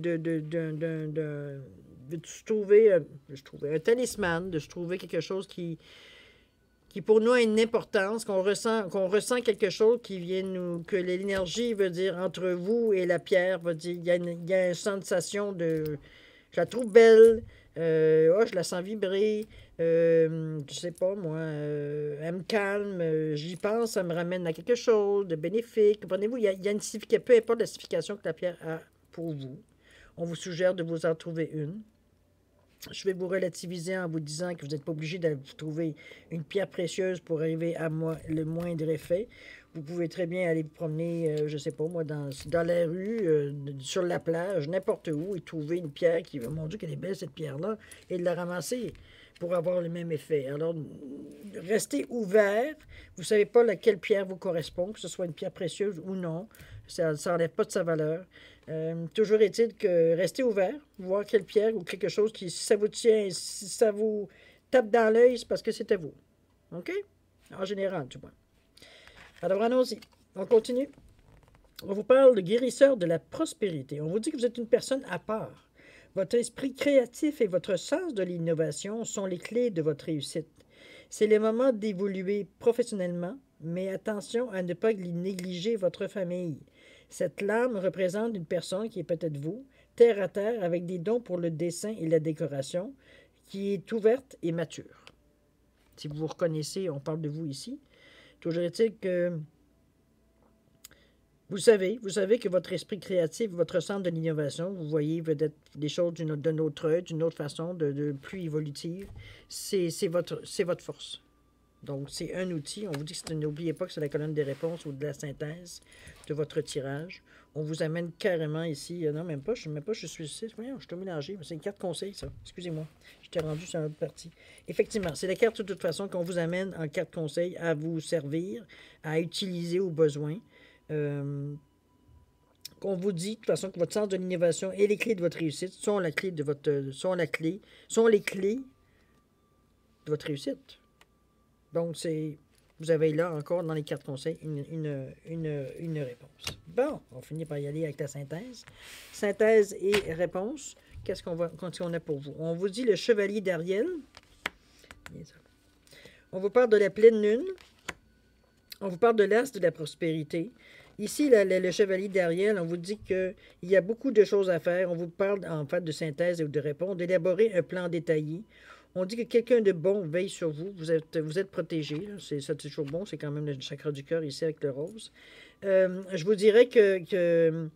se trouver un talisman, de se trouver quelque chose qui pour nous a une importance, qu'on ressent quelque chose qui vient que l'énergie veut dire entre vous et la pierre, veut dire, il y a une sensation de, Je la trouve belle. Oh, je la sens vibrer. Je sais pas, moi. Elle me calme. J'y pense, ça me ramène à quelque chose de bénéfique. Comprenez-vous, il y a une signification, peu importe la signification que la pierre a pour vous. On vous suggère de vous en trouver une. Je vais vous relativiser en vous disant que vous n'êtes pas obligé de trouver une pierre précieuse pour arriver à moi le moindre effet. Vous pouvez très bien aller vous promener, je ne sais pas moi, dans la rue, sur la plage, n'importe où, et trouver une pierre qui, mon Dieu, qu'elle est belle cette pierre-là, et de la ramasser pour avoir le même effet. Alors, restez ouvert. Vous ne savez pas laquelle pierre vous correspond, que ce soit une pierre précieuse ou non. Ça n'enlève pas de sa valeur. Toujours est-il que restez ouvert, voir quelle pierre ou quelque chose qui, si ça vous tient, si ça vous tape dans l'œil, c'est parce que c'est à vous. OK? En général, du moins. Alors, allons-y. On continue. On vous parle de guérisseur de la prospérité. On vous dit que vous êtes une personne à part. Votre esprit créatif et votre sens de l'innovation sont les clés de votre réussite. C'est le moment d'évoluer professionnellement, mais attention à ne pas négliger votre famille. Cette lame représente une personne qui est peut-être vous, terre à terre, avec des dons pour le dessin et la décoration, qui est ouverte et mature. Si vous vous reconnaissez, on parle de vous ici. Toujours est-il que vous savez que votre esprit créatif, votre centre de l'innovation, vous voyez peut-être des choses d'un autre œil, d'une autre façon, de plus évolutive, c'est votre force. Donc, c'est un outil. On vous dit que n'oubliez pas que c'est la colonne des réponses ou de la synthèse de votre tirage. On vous amène carrément ici. Non, même pas, je suis ici. Voyons, je suis mélangé. C'est une carte conseil, ça. Excusez-moi. Je t'ai rendu sur une autre partie. Effectivement, c'est la carte de toute façon qu'on vous amène en carte conseil à vous servir, à utiliser au besoin. Qu'on vous dit de toute façon que votre sens de l'innovation et les clés de votre réussite sont les clés de votre réussite. Donc, vous avez là encore dans les cartes conseils une réponse. Bon, on finit par y aller avec la synthèse. Synthèse et réponse. Qu'est-ce qu'on a pour vous? On vous dit le chevalier d'Ariel. On vous parle de la pleine lune. On vous parle de l'as de la prospérité. Ici, le chevalier d'Ariel, on vous dit qu'il y a beaucoup de choses à faire. On vous parle en fait de synthèse et de réponse, d'élaborer un plan détaillé. On dit que quelqu'un de bon veille sur vous. Vous êtes protégé. C'est toujours bon. C'est quand même le chakra du cœur ici avec le rose. Je vous dirais que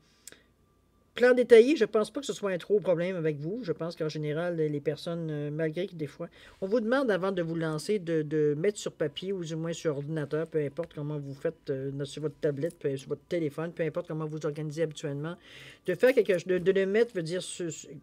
plan détaillé, je ne pense pas que ce soit un trop problème avec vous. Je pense qu'en général, les personnes, malgré que des fois, on vous demande avant de vous lancer de mettre sur papier ou du moins sur ordinateur, peu importe comment vous faites sur votre tablette, sur votre téléphone, peu importe comment vous organisez habituellement, de faire quelque chose, de le mettre, veut dire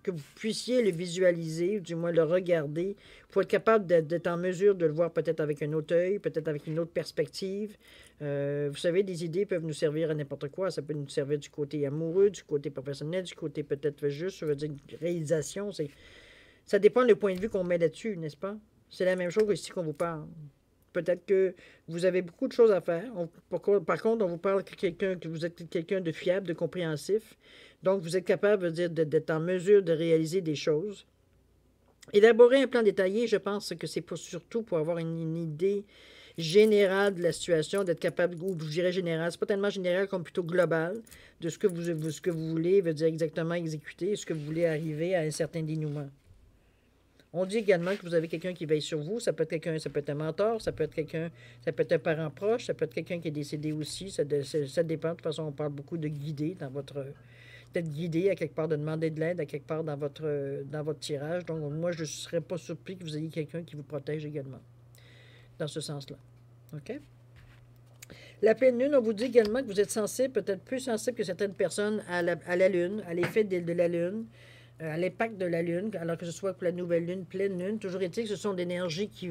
que vous puissiez le visualiser, ou du moins le regarder, pour être capable d'être en mesure de le voir peut-être avec un autre œil, peut-être avec une autre perspective. Vous savez, des idées peuvent nous servir à n'importe quoi. Ça peut nous servir du côté amoureux, du côté professionnel, du côté peut-être juste, je veux dire, réalisation. Ça dépend du point de vue qu'on met là-dessus, n'est-ce pas? C'est la même chose ici qu'on vous parle. Peut-être que vous avez beaucoup de choses à faire. Par contre, on vous parle que vous êtes quelqu'un de fiable, de compréhensif. Donc, vous êtes capable d'être en mesure de réaliser des choses. Élaborer un plan détaillé, je pense que c'est surtout pour avoir une idée générale de la situation, d'être capable, ou je dirais général, c'est pas tellement général comme plutôt global, de ce que vous voulez, veut dire exactement exécuter, ce que vous voulez arriver à un certain dénouement. On dit également que vous avez quelqu'un qui veille sur vous, ça peut être un mentor, ça peut être un parent proche, ça peut être quelqu'un qui est décédé aussi, ça dépend. De toute façon, on parle beaucoup de guider d'être guidé à quelque part, de demander de l'aide à quelque part dans votre tirage. Donc, moi, je ne serais pas surpris que vous ayez quelqu'un qui vous protège également, dans ce sens-là. OK? La pleine lune, on vous dit également que vous êtes sensible, peut-être plus sensible que certaines personnes à la lune, à l'effet de la lune, à l'impact de la lune, alors que ce soit pour la nouvelle lune, pleine lune. Toujours est-il que ce sont des énergies qui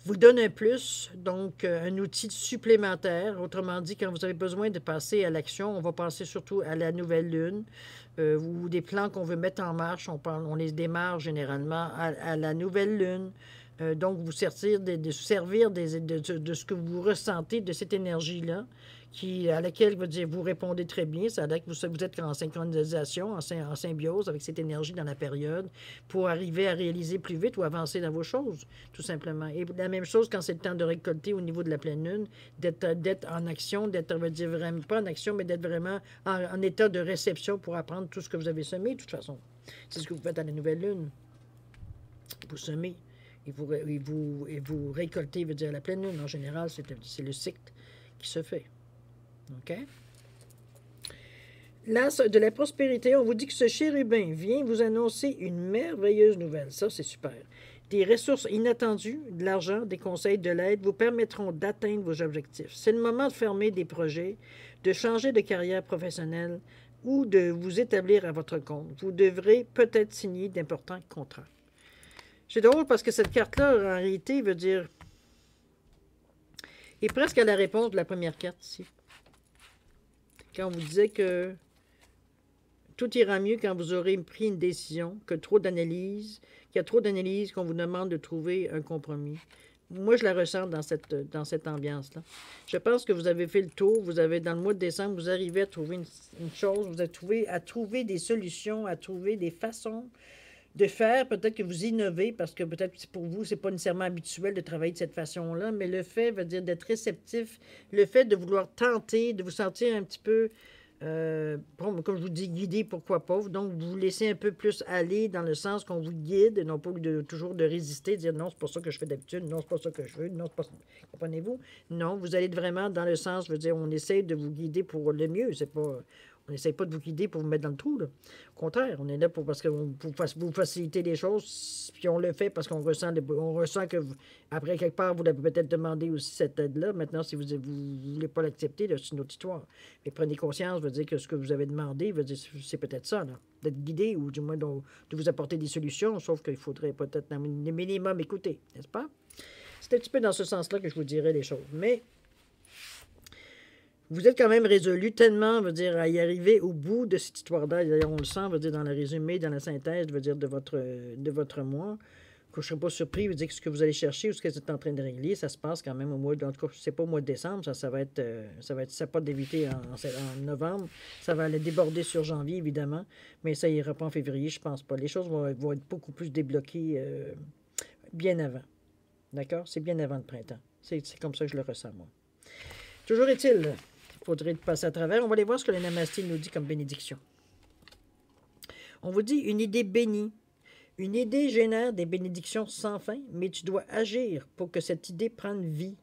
vous donne un plus, donc un outil supplémentaire. Autrement dit, quand vous avez besoin de passer à l'action, on va penser surtout à la nouvelle lune ou des plans qu'on veut mettre en marche. On les démarre généralement à la nouvelle lune. Donc, vous servir de ce que vous ressentez de cette énergie-là à laquelle vous répondez très bien. Ça a l'air que vous êtes en synchronisation, en symbiose avec cette énergie dans la période pour arriver à réaliser plus vite ou avancer dans vos choses, tout simplement. Et la même chose quand c'est le temps de récolter au niveau de la pleine lune, d'être en action, d'être, vraiment pas en action, mais d'être vraiment en état de réception pour apprendre tout ce que vous avez semé, de toute façon. C'est ce que vous faites à la nouvelle lune. Vous semez et vous récoltez, veut dire la pleine lune. En général, c'est le cycle qui se fait. OK? L'as de la prospérité, on vous dit que ce chérubin vient vous annoncer une merveilleuse nouvelle. Ça, c'est super. Des ressources inattendues, de l'argent, des conseils, de l'aide vous permettront d'atteindre vos objectifs. C'est le moment de fermer des projets, de changer de carrière professionnelle ou de vous établir à votre compte. Vous devrez peut-être signer d'importants contrats. C'est drôle parce que cette carte-là, en réalité, veut dire... est presque à la réponse de la première carte ici. Quand on vous disait que tout ira mieux quand vous aurez pris une décision, qu'il y a trop d'analyse, qu'on vous demande de trouver un compromis. Moi, je la ressens dans cette ambiance-là. Je pense que vous avez fait le tour. Dans le mois de décembre, vous arrivez à trouver une chose, vous avez à trouver des solutions, à trouver des façons de faire. Peut-être que vous innovez, parce que peut-être pour vous, c'est pas nécessairement habituel de travailler de cette façon-là, mais le fait veut dire d'être réceptif, le fait de vouloir tenter, de vous sentir un petit peu, comme je vous dis, guidé, pourquoi pas. Donc, vous vous laissez un peu plus aller dans le sens qu'on vous guide, non pas toujours de résister, de dire non, c'est pas ça que je fais d'habitude, non, c'est pas ça que je veux, non, c'est pas ça. Comprenez-vous? Non, vous allez vraiment dans le sens, veut dire, on essaie de vous guider pour le mieux, c'est pas... On n'essaie pas de vous guider pour vous mettre dans le trou, là. Au contraire, on est là pour vous faciliter les choses, puis on le fait parce qu'on ressent que, après, quelque part, vous l'avez peut-être demandé aussi, cette aide-là. Maintenant, si vous ne voulez pas l'accepter, c'est une autre histoire. Mais prenez conscience, veut dire que ce que vous avez demandé, veut dire c'est peut-être ça, là. D'être guidé ou du moins de vous apporter des solutions, sauf qu'il faudrait peut-être un minimum écouter, n'est-ce pas? C'est un petit peu dans ce sens-là que je vous dirais les choses. Mais... vous êtes quand même résolu tellement, veut dire, à y arriver au bout de cette histoire-là. D'ailleurs, on le sent, veut dire, dans le résumé, dans la synthèse, veut dire, de votre mois, que je ne serais pas surpris, veut dire, que ce que vous allez chercher ou ce que vous êtes en train de régler, ça se passe quand même au mois, en tout cas, c'est pas au mois de décembre, ça va être, ça pas d'éviter en novembre, ça va aller déborder sur janvier, évidemment, mais ça ira pas en février, je pense pas. Les choses vont être beaucoup plus débloquées bien avant. D'accord? C'est bien avant le printemps. C'est comme ça que je le ressens, moi. Toujours est-il... faudrait passer à travers. On va aller voir ce que le Namasté nous dit comme bénédiction. On vous dit une idée bénie. Une idée génère des bénédictions sans fin, mais tu dois agir pour que cette idée prenne vie.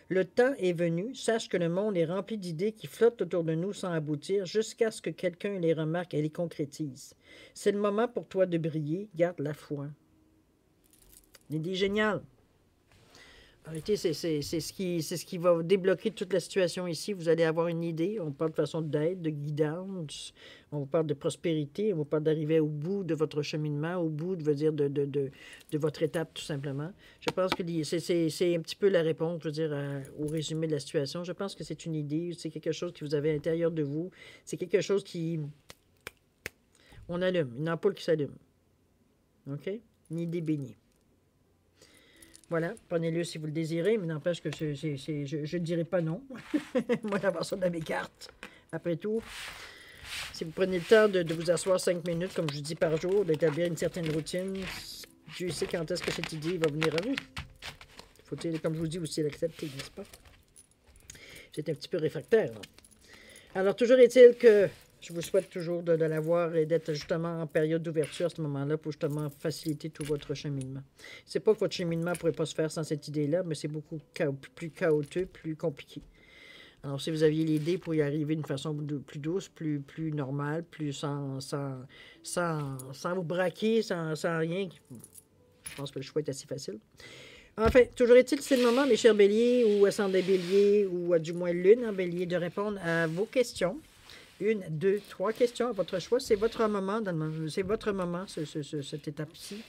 Le temps est venu, sache que le monde est rempli d'idées qui flottent autour de nous sans aboutir jusqu'à ce que quelqu'un les remarque et les concrétise. C'est le moment pour toi de briller, garde la foi. Une idée géniale. En réalité, c'est ce qui va débloquer toute la situation ici. Vous allez avoir une idée. On parle de façon d'aide, de guidance. On vous parle de prospérité. On vous parle d'arriver au bout de votre cheminement, au bout, de votre étape, tout simplement. Je pense que c'est un petit peu la réponse, je veux dire, au résumé de la situation. Je pense que c'est une idée. C'est quelque chose que vous avez à l'intérieur de vous. C'est quelque chose qui... on allume. Une ampoule qui s'allume. OK? Une idée bénie. Voilà, prenez-le si vous le désirez, mais n'empêche que je ne dirai pas non. Moi, d'avoir ça dans mes cartes. Après tout, si vous prenez le temps de vous asseoir 5 minutes, comme je dis par jour, d'établir une certaine routine, Dieu sait quand est-ce que cette idée va venir à vous. Faut-il, comme je vous dis, aussi l'accepter, n'est-ce pas? C'est un petit peu réfractaire. Là. Alors, toujours est-il que je vous souhaite toujours de l'avoir et d'être justement en période d'ouverture à ce moment-là pour justement faciliter tout votre cheminement. C'est pas que votre cheminement ne pourrait pas se faire sans cette idée-là, mais c'est beaucoup plus chaotique, plus compliqué. Alors, si vous aviez l'idée pour y arriver d'une façon plus douce, plus normale, plus sans vous braquer, sans rien, je pense que le choix est assez facile. Enfin, toujours est-il, c'est le moment, mes chers béliers, ou ascendants béliers, ou du moins lune en bélier, de répondre à vos questions. 1, 2, 3 questions à votre choix. C'est votre moment, c'est votre moment, cette étape-ci.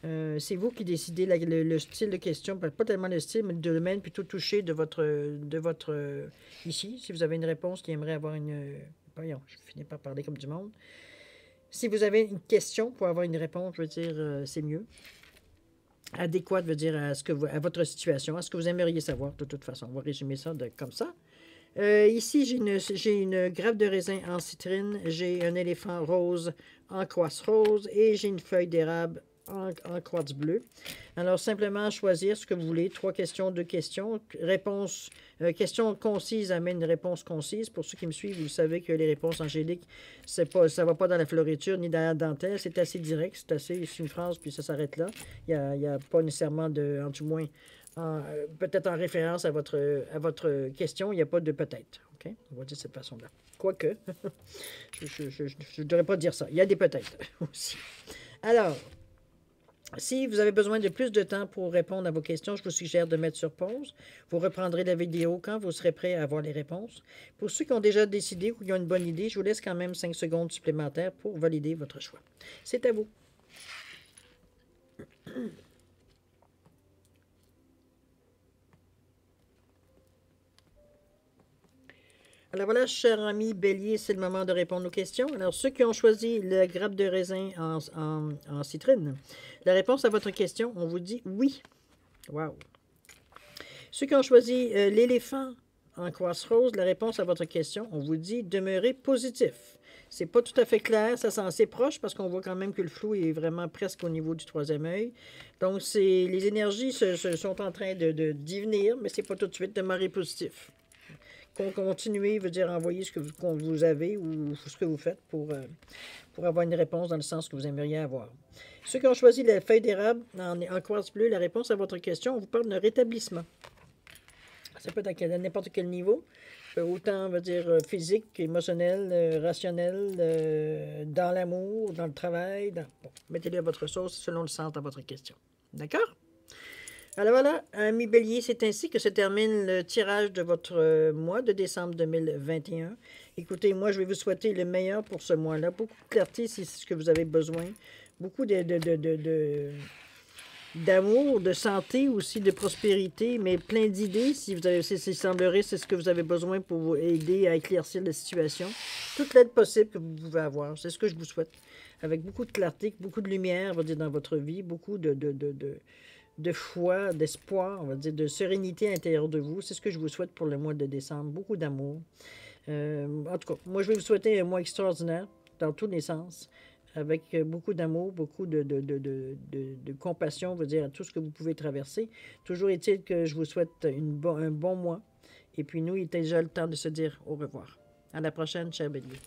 C'est vous qui décidez le style de question, pas tellement le style, mais le domaine plutôt touché de votre ici. Si vous avez une réponse qui aimerait avoir une... voyons, je finis par parler comme du monde. Si vous avez une question pour avoir une réponse, je veux dire, c'est mieux. Adéquate veut dire à votre situation, à ce que vous aimeriez savoir, de toute façon. On va résumer ça comme ça. Ici, j'ai une grappe de raisin en citrine, j'ai un éléphant rose en quartz rose et j'ai une feuille d'érable en quartz bleu. Alors, simplement choisir ce que vous voulez. 3 questions, 2 questions. Réponse, question concise amène une réponse concise. Pour ceux qui me suivent, vous savez que les réponses angéliques, ça ne va pas dans la floriture ni dans la dentelle. C'est assez direct, c'est une phrase, puis ça s'arrête là. Il n'y a pas nécessairement de, en tout moins, peut-être en référence à votre question, il n'y a pas de peut-être. OK? On va dire de cette façon-là. Quoique, je ne devrais pas dire ça. Il y a des peut-être aussi. Alors, si vous avez besoin de plus de temps pour répondre à vos questions, je vous suggère de mettre sur pause. Vous reprendrez la vidéo quand vous serez prêt à avoir les réponses. Pour ceux qui ont déjà décidé ou qui ont une bonne idée, je vous laisse quand même 5 secondes supplémentaires pour valider votre choix. C'est à vous. Alors voilà, cher ami Bélier, c'est le moment de répondre aux questions. Alors, ceux qui ont choisi la grappe de raisin en citrine, la réponse à votre question, on vous dit oui. Wow. Ceux qui ont choisi l'éléphant en quartz rose, la réponse à votre question, on vous dit demeurez positif. C'est pas tout à fait clair, ça sent assez proche parce qu'on voit quand même que le flou est vraiment presque au niveau du troisième œil. Donc, les énergies sont en train d'y venir, mais c'est pas tout de suite. Demeurez positif. Continuer veut dire envoyer ce que vous avez ou ce que vous faites pour avoir une réponse dans le sens que vous aimeriez avoir. Ceux qui ont choisi la feuille d'érable en quartz bleu, la réponse à votre question, on vous parle d'un rétablissement. Ça peut être à n'importe quel niveau, autant, on va dire, physique, émotionnel, rationnel, dans l'amour, dans le travail. Bon, mettez-le à votre sauce selon le sens de votre question. D'accord? Alors voilà, amis Bélier, c'est ainsi que se termine le tirage de votre mois de décembre 2021. Écoutez, moi, je vais vous souhaiter le meilleur pour ce mois-là. Beaucoup de clarté si c'est ce que vous avez besoin. Beaucoup d'amour, de santé aussi, de prospérité, mais plein d'idées. Si vous avez, si semblerait, c'est ce que vous avez besoin pour vous aider à éclaircir la situation. Toute l'aide possible que vous pouvez avoir. C'est ce que je vous souhaite. Avec beaucoup de clarté, beaucoup de lumière, on va dire, dans votre vie, beaucoup de foi, d'espoir, on va dire, de sérénité à l'intérieur de vous. C'est ce que je vous souhaite pour le mois de décembre. Beaucoup d'amour. En tout cas, moi, je vais vous souhaiter un mois extraordinaire dans tous les sens, avec beaucoup d'amour, beaucoup de compassion, on va dire, à tout ce que vous pouvez traverser. Toujours est-il que je vous souhaite un bon mois. Et puis nous, il est déjà le temps de se dire au revoir. À la prochaine, cher Bélier.